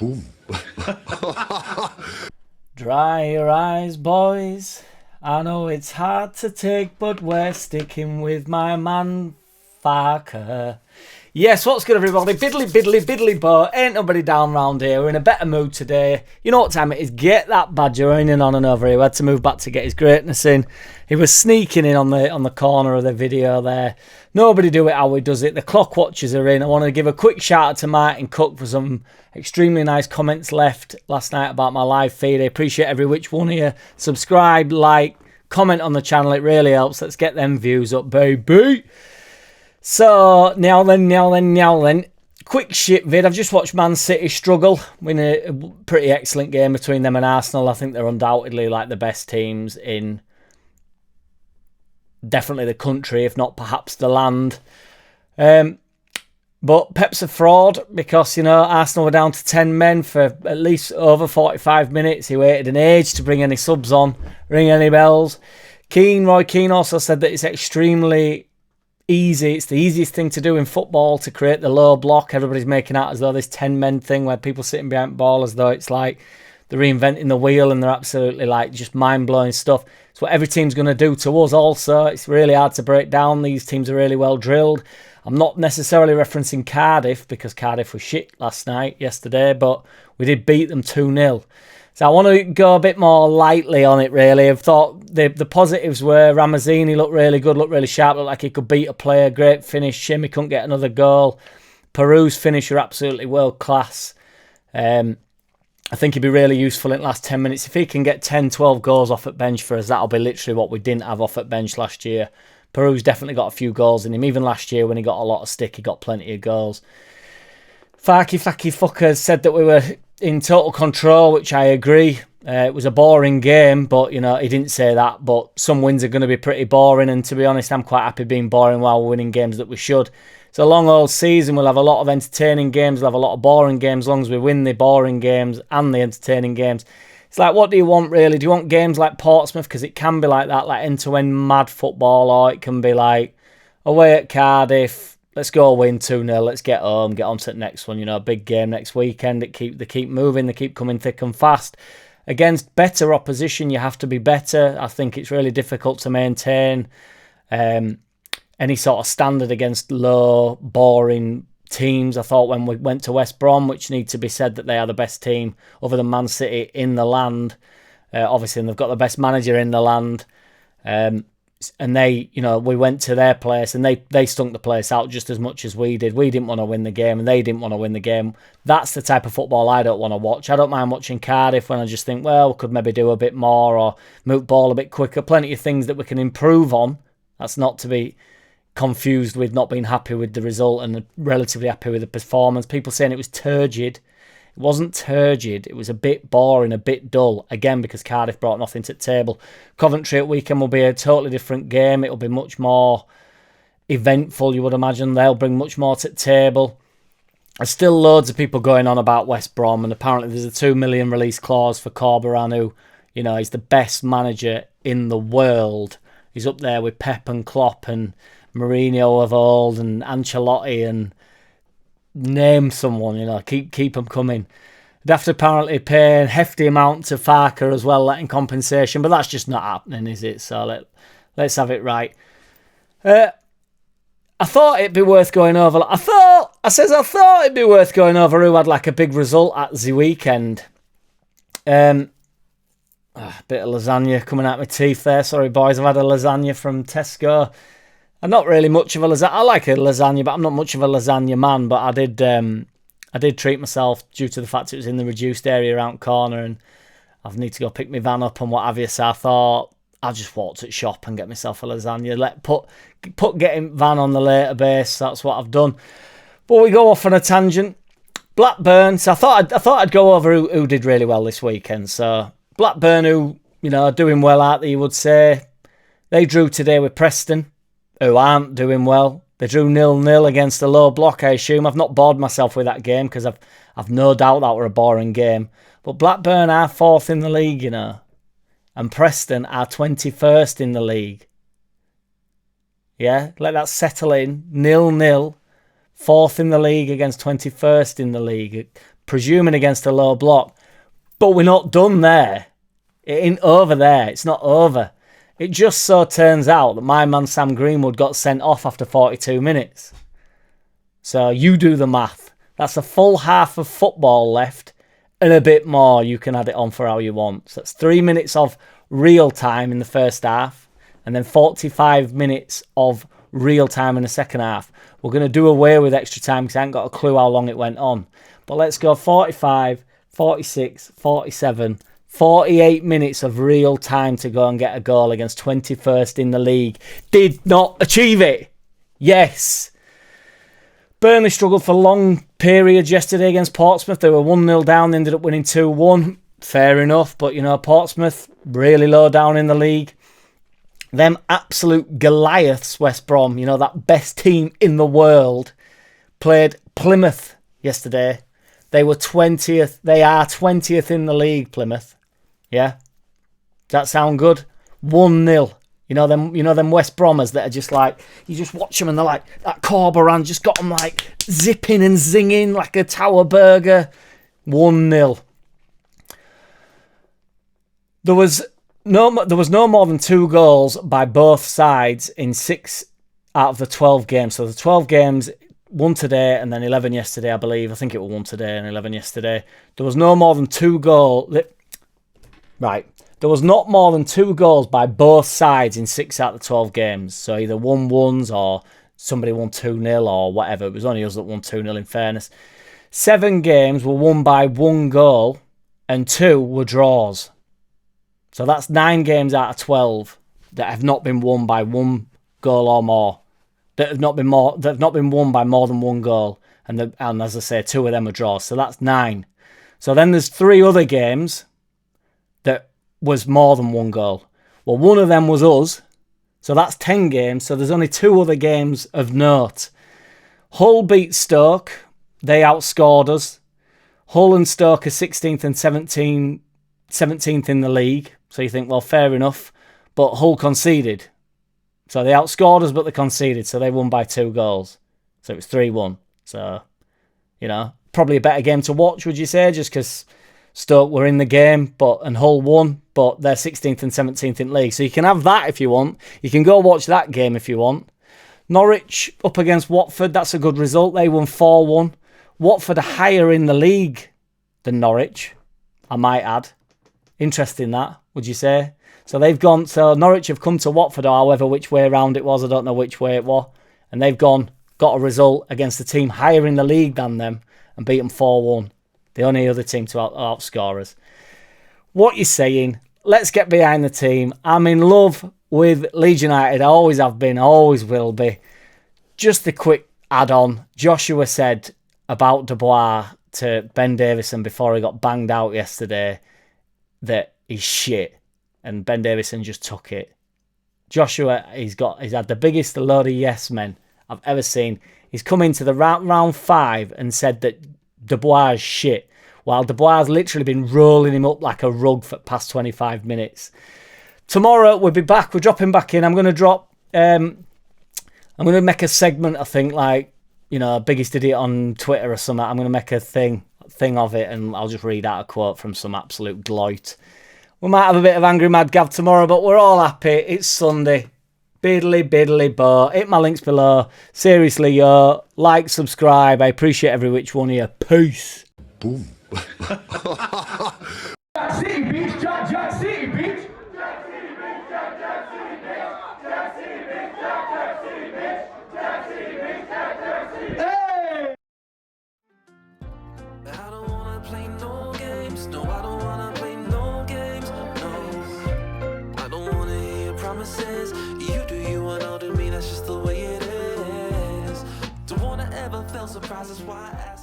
Boom. Dry your eyes, boys. I know it's hard to take, but we're sticking with my man, Farker. Yes, what's good, everybody? Biddly bo. Ain't nobody down round here. We're in a better mood today. You know what time it is? Get that badger in and on and over here. We had to move back to get his greatness in. He was sneaking in on the corner of the video there. Nobody do it how he does it. The clock watchers are in. I want to give a quick shout out to Martin Cook for some extremely nice comments left last night about my live feed. I appreciate every which one of you. Subscribe, like, comment on the channel. It really helps. Let's get them views up, baby. So, now then. Quick shit vid. I've just watched Man City struggle. Win a pretty excellent game between them and Arsenal. I think they're undoubtedly like the best teams in definitely the country, if not perhaps the land. But Pep's a fraud because, you know, Arsenal were down to 10 men for at least over 45 minutes. He waited an age to bring any subs on, ring any bells. Roy Keane also said that it's extremely easy. It's the easiest thing to do in football to create the low block. Everybody's making out as though this 10 men thing where people sitting behind the ball as though it's like they're reinventing the wheel and they're absolutely like just mind-blowing stuff. It's what every team's going to do to us also. It's really hard to break down. These teams are really well drilled. I'm not necessarily referencing Cardiff because Cardiff was shit yesterday, but we did beat them 2-0. So I want to go a bit more lightly on it, really. I've thought the positives were Ramazzini looked really good, looked really sharp, looked like he could beat a player. Great finish. Shame he couldn't get another goal. Peru's finisher, absolutely world class. I think he'd be really useful in the last 10 minutes. If he can get 10, 12 goals off at bench for us, that'll be literally what we didn't have off at bench last year. Peru's definitely got a few goals in him. Even last year when he got a lot of stick, he got plenty of goals. Farky fuckers said that we were in total control, which I agree. It was a boring game, but, you know, he didn't say that. But some wins are going to be pretty boring, and to be honest, I'm quite happy being boring while we're winning games that we should. It's a long old season. We'll have a lot of entertaining games. We'll have a lot of boring games as long as we win the boring games and the entertaining games. It's like, what do you want, really? Do you want games like Portsmouth? Because it can be like that, like end-to-end mad football, or it can be like away at Cardiff, let's go win 2-0, let's get home, get on to the next one, you know, big game next weekend. They keep moving, they keep coming thick and fast. Against better opposition, you have to be better. I think it's really difficult to maintain any sort of standard against low, boring teams. I thought when we went to West Brom, which need to be said that they are the best team other than Man City in the land, obviously, and they've got the best manager in the land, and they, you know, we went to their place and they stunk the place out just as much as we did. We didn't want to win the game and they didn't want to win the game. That's the type of football I don't want to watch. I don't mind watching Cardiff when I just think, well, we could maybe do a bit more or move ball a bit quicker. Plenty of things that we can improve on. That's not to be confused with not being happy with the result and relatively happy with the performance. People saying it was turgid. It wasn't turgid. It was a bit boring, a bit dull. Again, because Cardiff brought nothing to the table. Coventry at weekend will be a totally different game. It'll be much more eventful, you would imagine. They'll bring much more to the table. There's still loads of people going on about West Brom, and apparently there's a 2 million release clause for Corberan, who, you know, he's the best manager in the world. He's up there with Pep and Klopp and Mourinho of old and Ancelotti, and name someone, you know, keep them coming. They'd have to apparently pay a hefty amount to Farker as well, letting compensation, but that's just not happening, is it? So let's have it right. I thought it'd be worth going over. I thought it'd be worth going over who had like a big result at the weekend. A bit of lasagna coming out my teeth there. Sorry, boys. I've had a lasagna from Tesco. I'm not really much of a lasagna. I like a lasagna, but I'm not much of a lasagna man. But I did treat myself due to the fact it was in the reduced area around the corner, and I need to go pick my van up and what have you. So I thought I'll just walk to the shop and get myself a lasagna. Put getting van on the later base. That's what I've done. But we go off on a tangent. Blackburn. So I thought I'd go over who did really well this weekend. So Blackburn, who, you know, are doing well, aren't they, you would say. They drew today with Preston, who aren't doing well. They drew 0-0 against a low block, I assume. I've not bored myself with that game because I've no doubt that were a boring game. But Blackburn are 4th in the league, you know. And Preston are 21st in the league. Yeah, let that settle in. 0-0. 4th in the league against 21st in the league. presuming against a low block. But we're not done there. It ain't over there. It's not over. It just so turns out that my man Sam Greenwood got sent off after 42 minutes. So you do the math. That's a full half of football left and a bit more. You can add it on for how you want. So that's 3 minutes of real time in the first half and then 45 minutes of real time in the second half. We're going to do away with extra time because I haven't got a clue how long it went on. But let's go 45, 46, 47, 48 minutes of real time to go and get a goal against 21st in the league. Did not achieve it. Yes. Burnley struggled for long periods yesterday against Portsmouth. They were 1-0 down, they ended up winning 2-1. Fair enough, but Portsmouth, really low down in the league. Them absolute Goliaths, West Brom, that best team in the world, played Plymouth yesterday. They were 20th. They are 20th in the league, Plymouth. Yeah? Does that sound good? 1-0. Them West Brommers that are just like, you just watch them and they're like, that Corberan just got them like zipping and zinging like a Tower Burger. 1-0. There was no more than 2 goals by both sides in 6 out of the 12 games. So the 12 games, 1 today and then 11 yesterday, I believe. I think it was 1 today and 11 yesterday. There was no more than 2 goals. Right. There was not more than 2 goals by both sides in 6 out of the 12 games. So either 1-1s or somebody won 2-0 or whatever. It was only us that won 2-0 in fairness. 7 games were won by 1 goal and 2 were draws. So that's 9 games out of 12 that have not been won by 1 goal or more. That have not been won by more than 1 goal. And as I say, 2 of them are draws. So that's 9. So then there's 3 other games that was more than 1 goal. Well, 1 of them was us. So that's 10 games. So there's only 2 other games of note. Hull beat Stoke. They outscored us. Hull and Stoke are 16th and 17th in the league. So you think, well, fair enough. But Hull conceded. So they outscored us, but they conceded. So they won by 2 goals. So it was 3-1. So, probably a better game to watch, would you say? Just because Stoke were in the game and Hull won, but they're 16th and 17th in the league. So you can have that if you want. You can go watch that game if you want. Norwich up against Watford. That's a good result. They won 4-1. Watford are higher in the league than Norwich, I might add. Interesting that, would you say? So Norwich have come to Watford, or however which way around it was. I don't know which way it was. And they've got a result against a team higher in the league than them and beat them 4-1. The only other team to outscore us. What you saying? Let's get behind the team. I'm in love with Leeds United. I always have been, always will be. Just a quick add-on. Joshua said about Dubois to Ben Davison before he got banged out yesterday that he's shit. And Ben Davison just took it. Joshua, he's had the biggest load of yes men I've ever seen. He's come into the round 5 and said that Dubois is shit, while Dubois has literally been rolling him up like a rug for the past 25 minutes. Tomorrow we'll be back. We're dropping back in. I'm going to make a segment, I think, like, biggest idiot on Twitter or something. I'm going to make a thing of it, and I'll just read out a quote from some absolute gloit. We might have a bit of Angry Mad Gav tomorrow, but we're all happy. It's Sunday. Biddly bo. Hit my links below. Seriously, yo. Like, subscribe. I appreciate every which one of you. Peace. Boom. JackCity, bitch. JackCity, bitch. Hey! I don't wanna play no games. No, I don't wanna play no games. No, I don't wanna hear your promises. You do you and I'll do me. That's just the way it is. Don't wanna ever feel surprised. That's why I ask.